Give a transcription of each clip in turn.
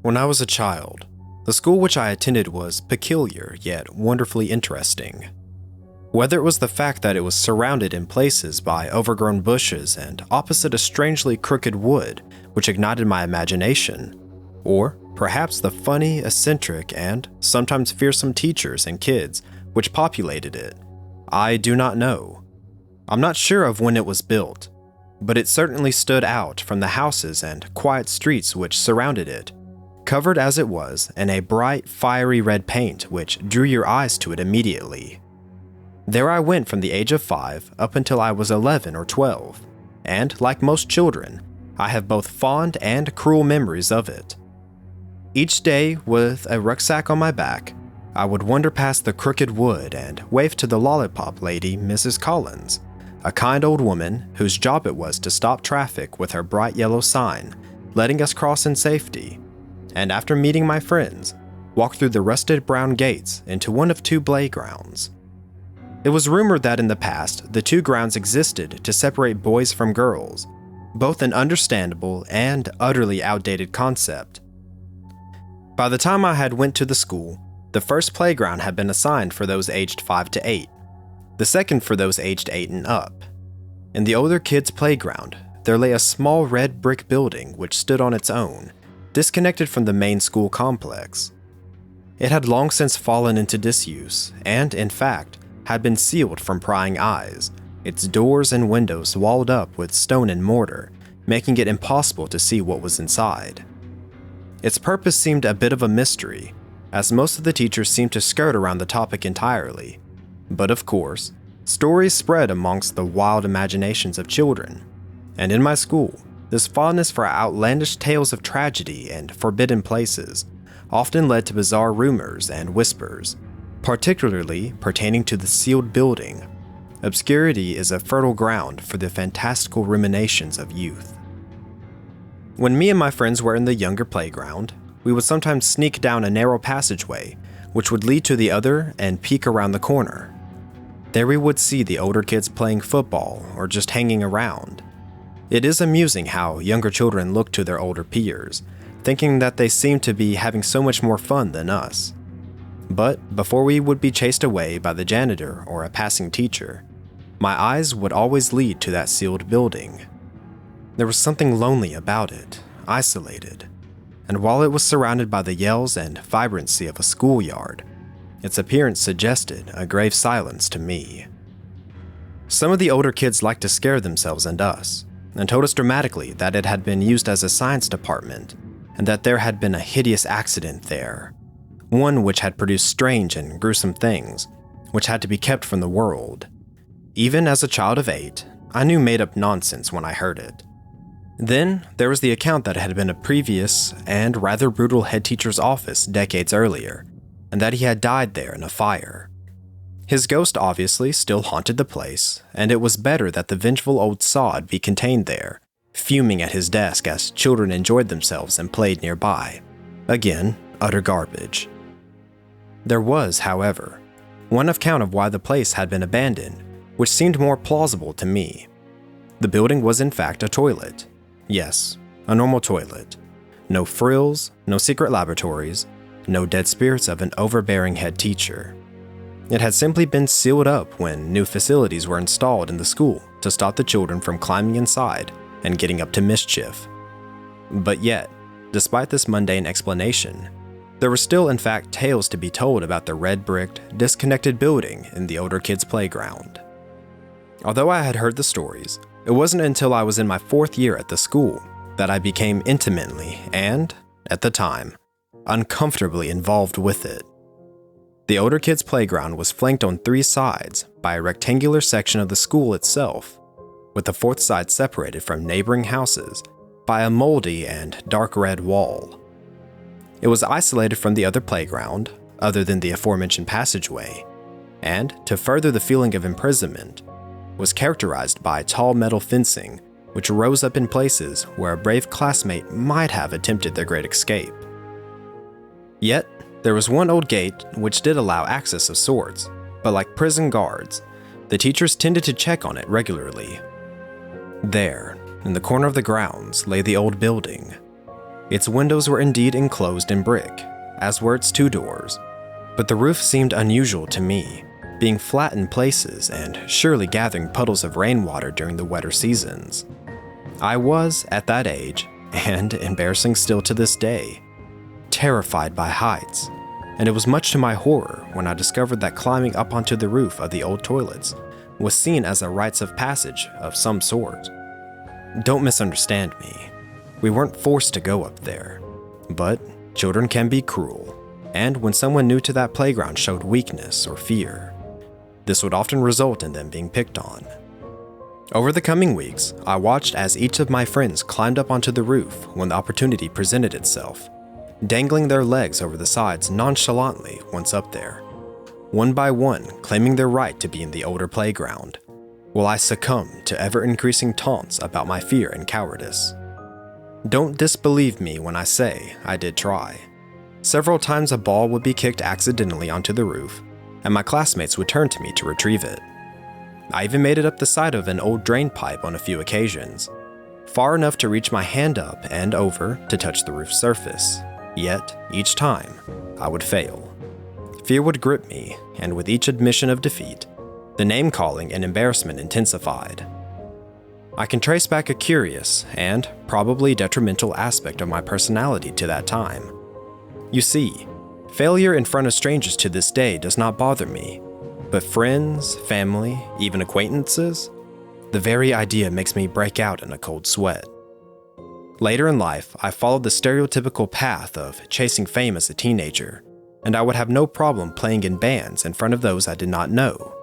When I was a child, the school which I attended was peculiar yet wonderfully interesting. Whether it was the fact that it was surrounded in places by overgrown bushes and opposite a strangely crooked wood which ignited my imagination, or perhaps the funny, eccentric, and sometimes fearsome teachers and kids which populated it, I do not know. I'm not sure of when it was built, but it certainly stood out from the houses and quiet streets which surrounded it, covered as it was in a bright, fiery red paint which drew your eyes to it immediately. There I went from the age of 5 up until I was 11 or 12, and like most children, I have both fond and cruel memories of it. Each day, with a rucksack on my back, I would wander past the crooked wood and wave to the lollipop lady, Mrs. Collins, a kind old woman whose job it was to stop traffic with her bright yellow sign, letting us cross in safety, and after meeting my friends, walk through the rusted brown gates into one of 2 playgrounds. It was rumored that in the past, the 2 grounds existed to separate boys from girls, both an understandable and utterly outdated concept. By the time I had went to the school, the first playground had been assigned for those aged 5 to 8, the second for those aged 8 and up. In the older kids' playground, there lay a small red brick building which stood on its own, disconnected from the main school complex. It had long since fallen into disuse, and, in fact, had been sealed from prying eyes, its doors and windows walled up with stone and mortar, making it impossible to see what was inside. Its purpose seemed a bit of a mystery, as most of the teachers seemed to skirt around the topic entirely. But of course, stories spread amongst the wild imaginations of children, and in my school, this fondness for outlandish tales of tragedy and forbidden places often led to bizarre rumors and whispers, particularly pertaining to the sealed building. Obscurity is a fertile ground for the fantastical ruminations of youth. When me and my friends were in the younger playground, we would sometimes sneak down a narrow passageway, which would lead to the other and peek around the corner. There we would see the older kids playing football or just hanging around. It is amusing how younger children look to their older peers, thinking that they seem to be having so much more fun than us. But before we would be chased away by the janitor or a passing teacher, my eyes would always lead to that sealed building. There was something lonely about it, isolated, and while it was surrounded by the yells and vibrancy of a schoolyard, its appearance suggested a grave silence to me. Some of the older kids liked to scare themselves and us, and told us dramatically that it had been used as a science department, and that there had been a hideous accident there, one which had produced strange and gruesome things, which had to be kept from the world. Even as a child of 8, I knew made-up nonsense when I heard it. Then, there was the account that it had been a previous and rather brutal head teacher's office decades earlier, and that he had died there in a fire. His ghost obviously still haunted the place, and it was better that the vengeful old sod be contained there, fuming at his desk as children enjoyed themselves and played nearby. Again, utter garbage. There was, however, one account of why the place had been abandoned, which seemed more plausible to me. The building was in fact a toilet. Yes, a normal toilet. No frills, no secret laboratories, no dead spirits of an overbearing head teacher. It had simply been sealed up when new facilities were installed in the school to stop the children from climbing inside and getting up to mischief. But yet, despite this mundane explanation, there were still in fact tales to be told about the red-bricked, disconnected building in the older kids' playground. Although I had heard the stories, it wasn't until I was in my 4th year at the school that I became intimately and, at the time, uncomfortably involved with it. The older kids' playground was flanked on 3 sides by a rectangular section of the school itself, with the 4th side separated from neighboring houses by a moldy and dark red wall. It was isolated from the other playground, other than the aforementioned passageway, and, to further the feeling of imprisonment, was characterized by tall metal fencing which rose up in places where a brave classmate might have attempted their great escape. Yet, there was one old gate which did allow access of sorts, but like prison guards, the teachers tended to check on it regularly. There, in the corner of the grounds, lay the old building. Its windows were indeed enclosed in brick, as were its 2 doors, but the roof seemed unusual to me, being flat in places and surely gathering puddles of rainwater during the wetter seasons. I was, at that age, and embarrassing still to this day, terrified by heights, and it was much to my horror when I discovered that climbing up onto the roof of the old toilets was seen as a rites of passage of some sort. Don't misunderstand me. We weren't forced to go up there, but children can be cruel, and when someone new to that playground showed weakness or fear, this would often result in them being picked on. Over the coming weeks, I watched as each of my friends climbed up onto the roof when the opportunity presented itself, dangling their legs over the sides nonchalantly once up there, one by one claiming their right to be in the older playground, while I succumbed to ever-increasing taunts about my fear and cowardice. Don't disbelieve me when I say I did try. Several times a ball would be kicked accidentally onto the roof, and my classmates would turn to me to retrieve it. I even made it up the side of an old drain pipe on a few occasions, far enough to reach my hand up and over to touch the roof's surface. Yet, each time, I would fail. Fear would grip me, and with each admission of defeat, the name-calling and embarrassment intensified. I can trace back a curious and probably detrimental aspect of my personality to that time. You see, failure in front of strangers to this day does not bother me, but friends, family, even acquaintances, the very idea makes me break out in a cold sweat. Later in life, I followed the stereotypical path of chasing fame as a teenager, and I would have no problem playing in bands in front of those I did not know,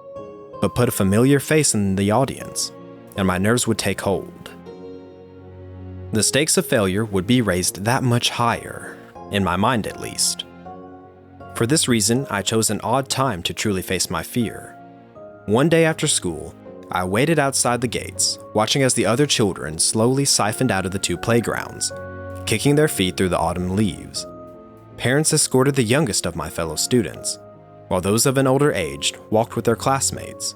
but put a familiar face in the audience, and my nerves would take hold. The stakes of failure would be raised that much higher, in my mind at least. For this reason, I chose an odd time to truly face my fear. One day after school, I waited outside the gates, watching as the other children slowly siphoned out of the 2 playgrounds, kicking their feet through the autumn leaves. Parents escorted the youngest of my fellow students, while those of an older age walked with their classmates,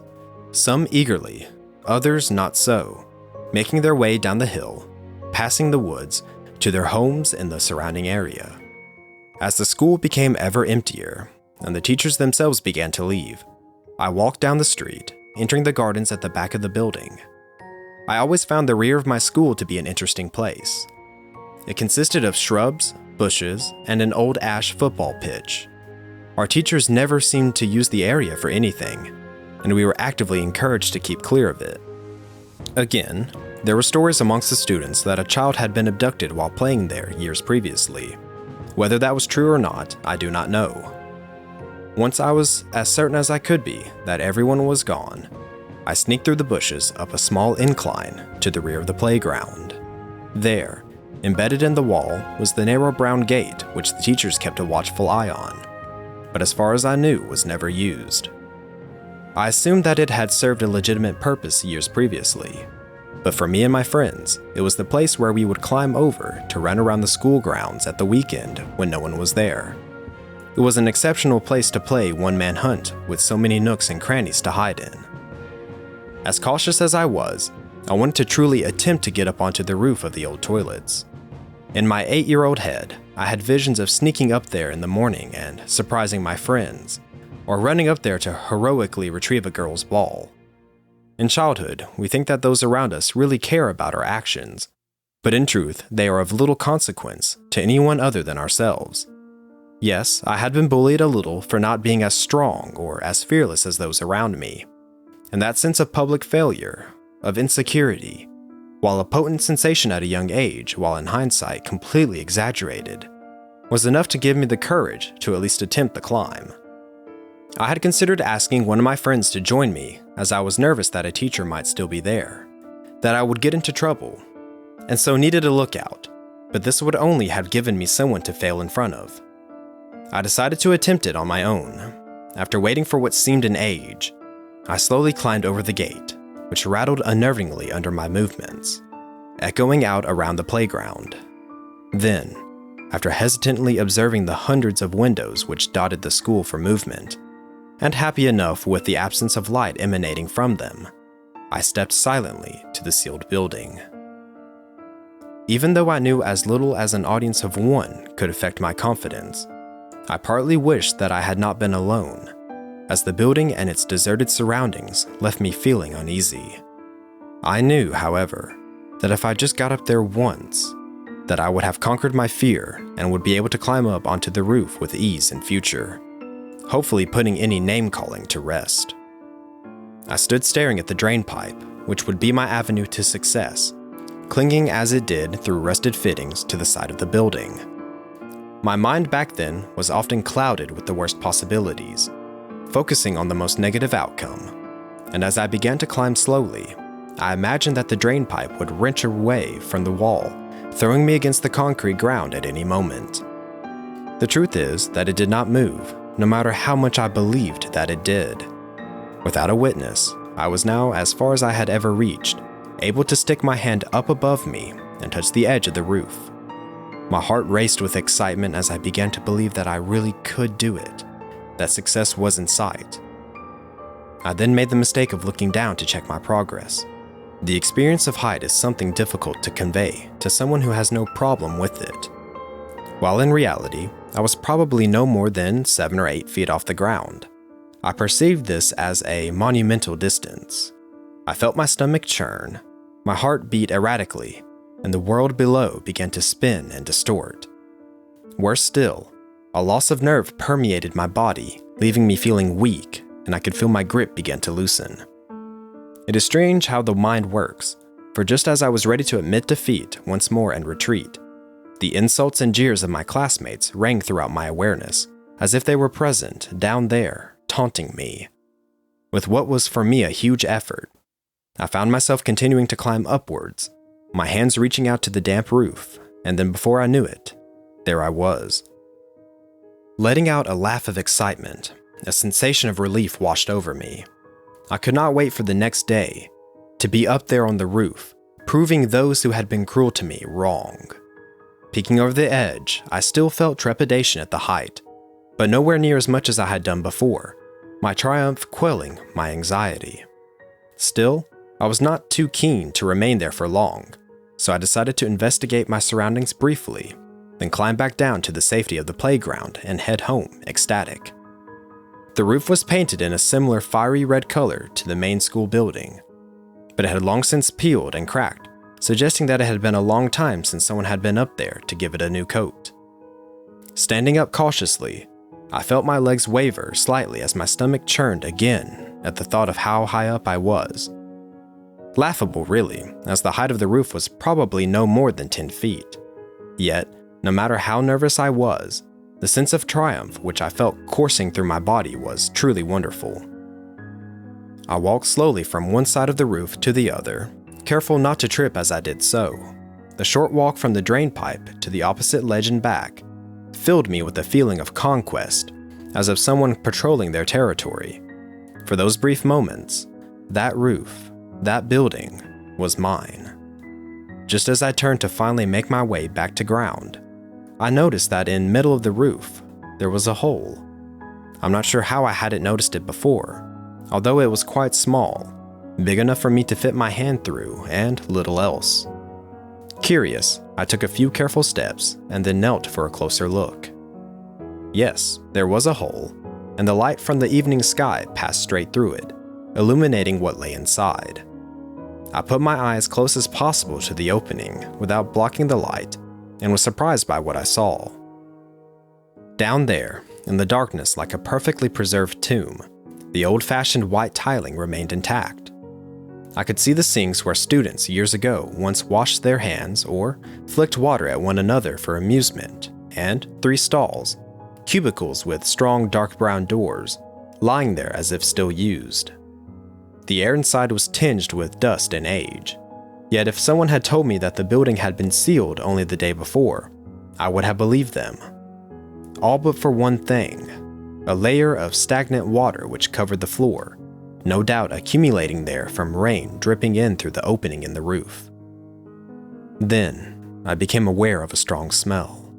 some eagerly, others not so, making their way down the hill, passing the woods, to their homes in the surrounding area. As the school became ever emptier, and the teachers themselves began to leave, I walked down the street, entering the gardens at the back of the building. I always found the rear of my school to be an interesting place. It consisted of shrubs, bushes, and an old ash football pitch. Our teachers never seemed to use the area for anything, and we were actively encouraged to keep clear of it. Again, there were stories amongst the students that a child had been abducted while playing there years previously. Whether that was true or not, I do not know. Once I was as certain as I could be that everyone was gone, I sneaked through the bushes up a small incline to the rear of the playground. There, embedded in the wall, was the narrow brown gate which the teachers kept a watchful eye on, but as far as I knew was never used. I assumed that it had served a legitimate purpose years previously, but for me and my friends, it was the place where we would climb over to run around the school grounds at the weekend when no one was there. It was an exceptional place to play one-man hunt with so many nooks and crannies to hide in. As cautious as I was, I wanted to truly attempt to get up onto the roof of the old toilets. In my 8-year-old head, I had visions of sneaking up there in the morning and surprising my friends, or running up there to heroically retrieve a girl's ball. In childhood, we think that those around us really care about our actions, but in truth, they are of little consequence to anyone other than ourselves. Yes, I had been bullied a little for not being as strong or as fearless as those around me, and that sense of public failure, of insecurity, while a potent sensation at a young age, while in hindsight completely exaggerated, was enough to give me the courage to at least attempt the climb. I had considered asking one of my friends to join me, as I was nervous that a teacher might still be there, that I would get into trouble, and so needed a lookout, but this would only have given me someone to fail in front of. I decided to attempt it on my own. After waiting for what seemed an age, I slowly climbed over the gate, which rattled unnervingly under my movements, echoing out around the playground. Then, after hesitantly observing the hundreds of windows which dotted the school for movement, and happy enough with the absence of light emanating from them, I stepped silently to the sealed building. Even though I knew as little as an audience of one could affect my confidence, I partly wished that I had not been alone, as the building and its deserted surroundings left me feeling uneasy. I knew, however, that if I just got up there once, that I would have conquered my fear and would be able to climb up onto the roof with ease in future, hopefully putting any name-calling to rest. I stood staring at the drain pipe, which would be my avenue to success, clinging as it did through rusted fittings to the side of the building. My mind back then was often clouded with the worst possibilities, focusing on the most negative outcome, and as I began to climb slowly, I imagined that the drain pipe would wrench away from the wall, throwing me against the concrete ground at any moment. The truth is that it did not move, no matter how much I believed that it did. Without a witness, I was now as far as I had ever reached, able to stick my hand up above me and touch the edge of the roof. My heart raced with excitement as I began to believe that I really could do it, that success was in sight. I then made the mistake of looking down to check my progress. The experience of height is something difficult to convey to someone who has no problem with it. While in reality, I was probably no more than 7 or 8 feet off the ground. I perceived this as a monumental distance. I felt my stomach churn, my heart beat erratically, and the world below began to spin and distort. Worse still, a loss of nerve permeated my body, leaving me feeling weak, and I could feel my grip begin to loosen. It is strange how the mind works, for just as I was ready to admit defeat once more and retreat, the insults and jeers of my classmates rang throughout my awareness, as if they were present down there, taunting me. With what was for me a huge effort, I found myself continuing to climb upwards, my hands reaching out to the damp roof, and then before I knew it, there I was. Letting out a laugh of excitement, a sensation of relief washed over me. I could not wait for the next day, to be up there on the roof, proving those who had been cruel to me wrong. Peeking over the edge, I still felt trepidation at the height, but nowhere near as much as I had done before, my triumph quelling my anxiety. Still, I was not too keen to remain there for long, so I decided to investigate my surroundings briefly, then climb back down to the safety of the playground and head home ecstatic. The roof was painted in a similar fiery red color to the main school building, but it had long since peeled and cracked, suggesting that it had been a long time since someone had been up there to give it a new coat. Standing up cautiously, I felt my legs waver slightly as my stomach churned again at the thought of how high up I was. Laughable, really, as the height of the roof was probably no more than 10 feet. Yet, no matter how nervous I was, the sense of triumph which I felt coursing through my body was truly wonderful. I walked slowly from one side of the roof to the other, careful not to trip as I did so. The short walk from the drain pipe to the opposite ledge and back filled me with a feeling of conquest, as of someone patrolling their territory. For those brief moments, that roof, that building, was mine. Just as I turned to finally make my way back to ground, I noticed that in the middle of the roof, there was a hole. I'm not sure how I hadn't noticed it before, although it was quite small, big enough for me to fit my hand through and little else. Curious, I took a few careful steps and then knelt for a closer look. Yes, there was a hole, and the light from the evening sky passed straight through it, illuminating what lay inside. I put my eyes close as possible to the opening without blocking the light and was surprised by what I saw. Down there, in the darkness like a perfectly preserved tomb, the old-fashioned white tiling remained intact. I could see the sinks where students years ago once washed their hands or flicked water at one another for amusement, and 3 stalls, cubicles with strong dark brown doors, lying there as if still used. The air inside was tinged with dust and age, yet if someone had told me that the building had been sealed only the day before, I would have believed them. All but for one thing, a layer of stagnant water which covered the floor, no doubt accumulating there from rain dripping in through the opening in the roof. Then, I became aware of a strong smell.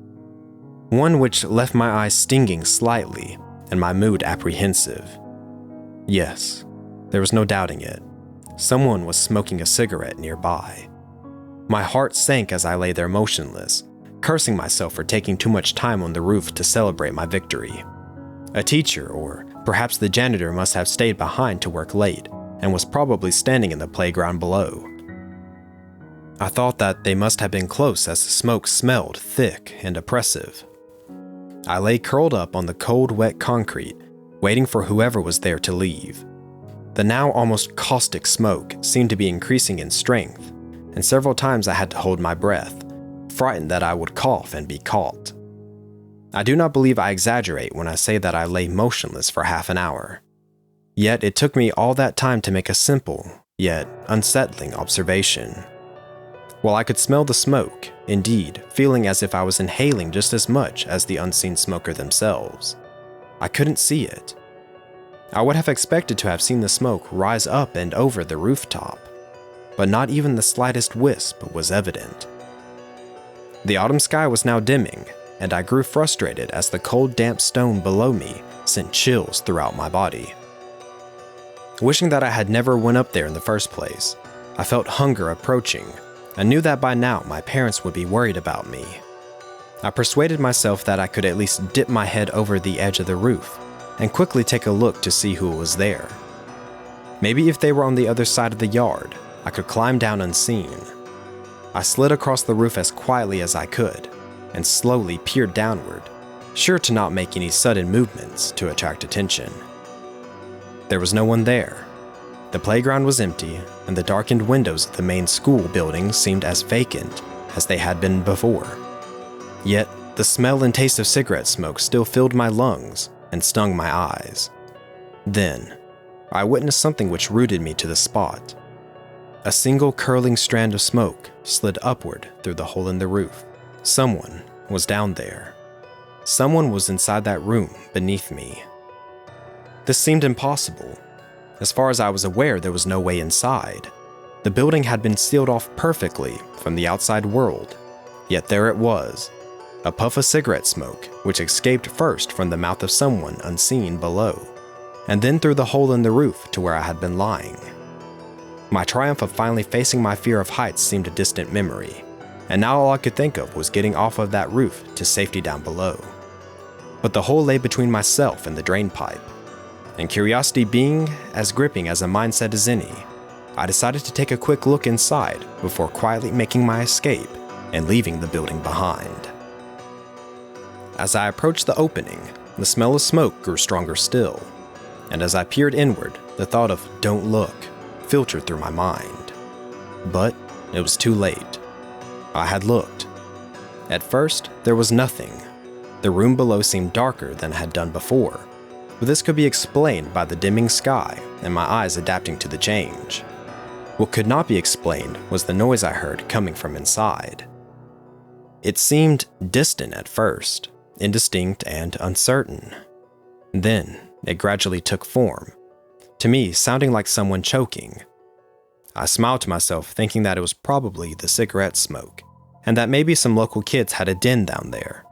One which left my eyes stinging slightly and my mood apprehensive. Yes, there was no doubting it. Someone was smoking a cigarette nearby. My heart sank as I lay there motionless, cursing myself for taking too much time on the roof to celebrate my victory. A teacher, or perhaps the janitor, must have stayed behind to work late and was probably standing in the playground below. I thought that they must have been close as the smoke smelled thick and oppressive. I lay curled up on the cold, wet concrete, waiting for whoever was there to leave. The now almost caustic smoke seemed to be increasing in strength, and several times I had to hold my breath, frightened that I would cough and be caught. I do not believe I exaggerate when I say that I lay motionless for half an hour. Yet it took me all that time to make a simple, yet unsettling observation. While I could smell the smoke, indeed, feeling as if I was inhaling just as much as the unseen smoker themselves, I couldn't see it. I would have expected to have seen the smoke rise up and over the rooftop, but not even the slightest wisp was evident. The autumn sky was now dimming, and I grew frustrated as the cold, damp stone below me sent chills throughout my body. Wishing that I had never went up there in the first place, I felt hunger approaching and knew that by now my parents would be worried about me. I persuaded myself that I could at least dip my head over the edge of the roof and quickly take a look to see who was there. Maybe if they were on the other side of the yard, I could climb down unseen. I slid across the roof as quietly as I could and slowly peered downward, sure to not make any sudden movements to attract attention. There was no one there. The playground was empty, and the darkened windows of the main school building seemed as vacant as they had been before. Yet, the smell and taste of cigarette smoke still filled my lungs and stung my eyes. Then, I witnessed something which rooted me to the spot. A single curling strand of smoke slid upward through the hole in the roof. Someone was down there. Someone was inside that room beneath me. This seemed impossible. As far as I was aware, there was no way inside. The building had been sealed off perfectly from the outside world, yet there it was, a puff of cigarette smoke which escaped first from the mouth of someone unseen below, and then through the hole in the roof to where I had been lying. My triumph of finally facing my fear of heights seemed a distant memory, and now all I could think of was getting off of that roof to safety down below. But the hole lay between myself and the drain pipe, and curiosity being as gripping as a mindset as any, I decided to take a quick look inside before quietly making my escape and leaving the building behind. As I approached the opening, the smell of smoke grew stronger still, and as I peered inward, the thought of "don't look" filtered through my mind. But it was too late. I had looked. At first, there was nothing. The room below seemed darker than it had done before, but this could be explained by the dimming sky and my eyes adapting to the change. What could not be explained was the noise I heard coming from inside. It seemed distant at first, indistinct and uncertain. Then, it gradually took form, to me sounding like someone choking. I smiled to myself, thinking that it was probably the cigarette smoke, and that maybe some local kids had a den down there.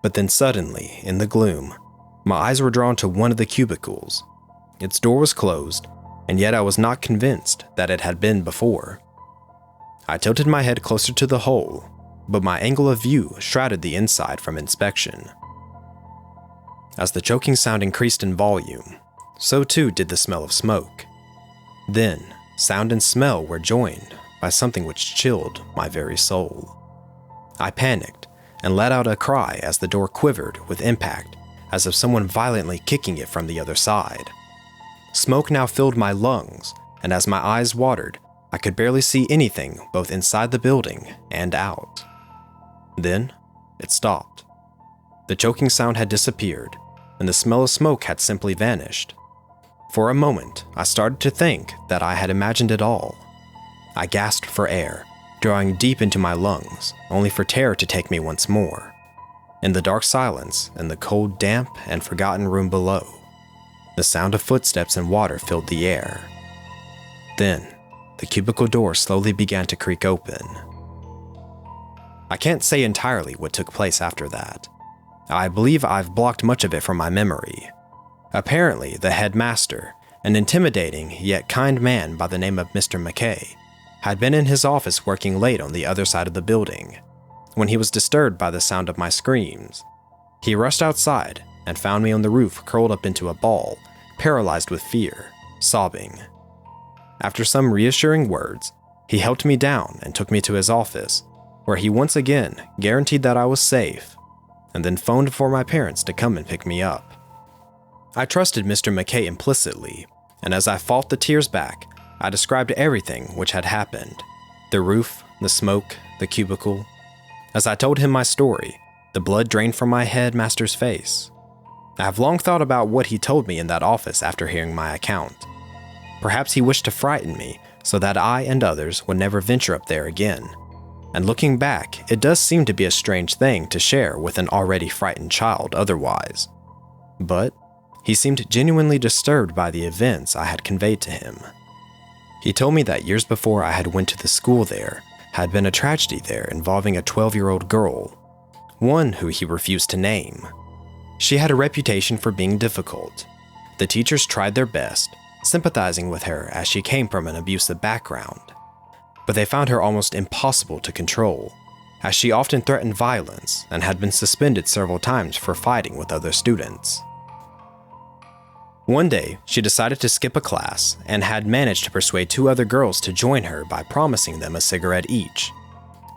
But then suddenly, in the gloom, my eyes were drawn to one of the cubicles. Its door was closed, and yet I was not convinced that it had been before. I tilted my head closer to the hole, but my angle of view shrouded the inside from inspection. As the choking sound increased in volume, so too did the smell of smoke. Then, sound and smell were joined by something which chilled my very soul. I panicked and let out a cry as the door quivered with impact, as if someone violently kicking it from the other side. Smoke now filled my lungs, and as my eyes watered, I could barely see anything both inside the building and out. Then, it stopped. The choking sound had disappeared, and the smell of smoke had simply vanished. For a moment, I started to think that I had imagined it all. I gasped for air, drawing deep into my lungs, only for terror to take me once more. In the dark silence and the cold, damp, and forgotten room below, the sound of footsteps and water filled the air. Then, the cubicle door slowly began to creak open. I can't say entirely what took place after that. I believe I've blocked much of it from my memory. Apparently, the headmaster, an intimidating yet kind man by the name of Mr. McKay, had been in his office working late on the other side of the building when he was disturbed by the sound of my screams. He rushed outside and found me on the roof curled up into a ball, paralyzed with fear, sobbing. After some reassuring words, he helped me down and took me to his office, where he once again guaranteed that I was safe, and then phoned for my parents to come and pick me up. I trusted Mr. McKay implicitly, and as I fought the tears back, I described everything which had happened: the roof, the smoke, the cubicle. As I told him my story, the blood drained from my headmaster's face. I have long thought about what he told me in that office after hearing my account. Perhaps he wished to frighten me so that I and others would never venture up there again. And looking back, it does seem to be a strange thing to share with an already frightened child otherwise. But he seemed genuinely disturbed by the events I had conveyed to him. He told me that years before I had went to the school there had been a tragedy there involving a 12-year-old girl, one who he refused to name. She had a reputation for being difficult. The teachers tried their best, sympathizing with her as she came from an abusive background. But they found her almost impossible to control, as she often threatened violence and had been suspended several times for fighting with other students. One day, she decided to skip a class and had managed to persuade 2 other girls to join her by promising them a cigarette each.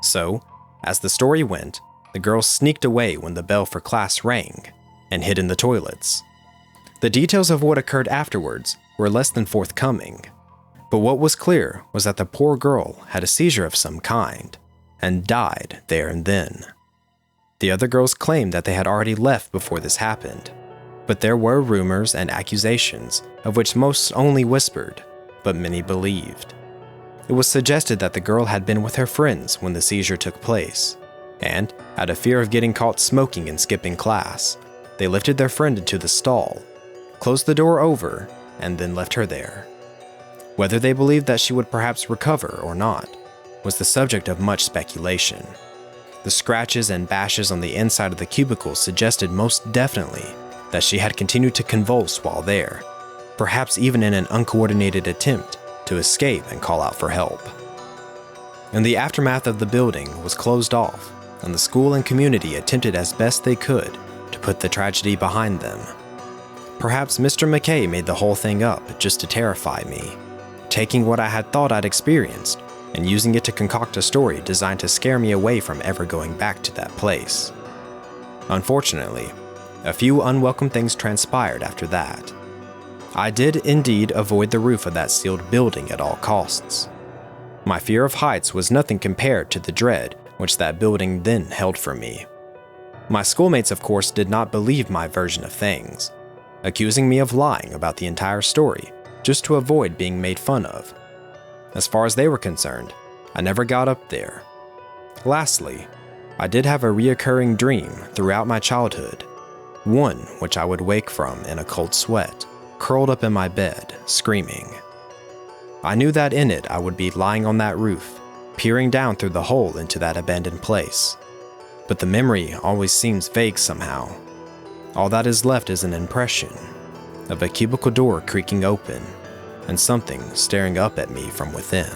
So, as the story went, the girls sneaked away when the bell for class rang and hid in the toilets. The details of what occurred afterwards were less than forthcoming, but what was clear was that the poor girl had a seizure of some kind and died there and then. The other girls claimed that they had already left before this happened, but there were rumors and accusations of which most only whispered, but many believed. It was suggested that the girl had been with her friends when the seizure took place, and, out of fear of getting caught smoking and skipping class, they lifted their friend into the stall, closed the door over, and then left her there. Whether they believed that she would perhaps recover or not was the subject of much speculation. The scratches and bashes on the inside of the cubicle suggested most definitely that she had continued to convulse while there, perhaps even in an uncoordinated attempt to escape and call out for help. And the aftermath of the building was closed off, and the school and community attempted as best they could to put the tragedy behind them. Perhaps Mr. McKay made the whole thing up just to terrify me, taking what I had thought I'd experienced and using it to concoct a story designed to scare me away from ever going back to that place. Unfortunately, a few unwelcome things transpired after that. I did indeed avoid the roof of that sealed building at all costs. My fear of heights was nothing compared to the dread which that building then held for me. My schoolmates, of course, did not believe my version of things, accusing me of lying about the entire story just to avoid being made fun of. As far as they were concerned, I never got up there. Lastly, I did have a reoccurring dream throughout my childhood, one which I would wake from in a cold sweat, curled up in my bed, screaming. I knew that in it I would be lying on that roof, peering down through the hole into that abandoned place. But the memory always seems vague somehow. All that is left is an impression of a cubicle door creaking open and something staring up at me from within.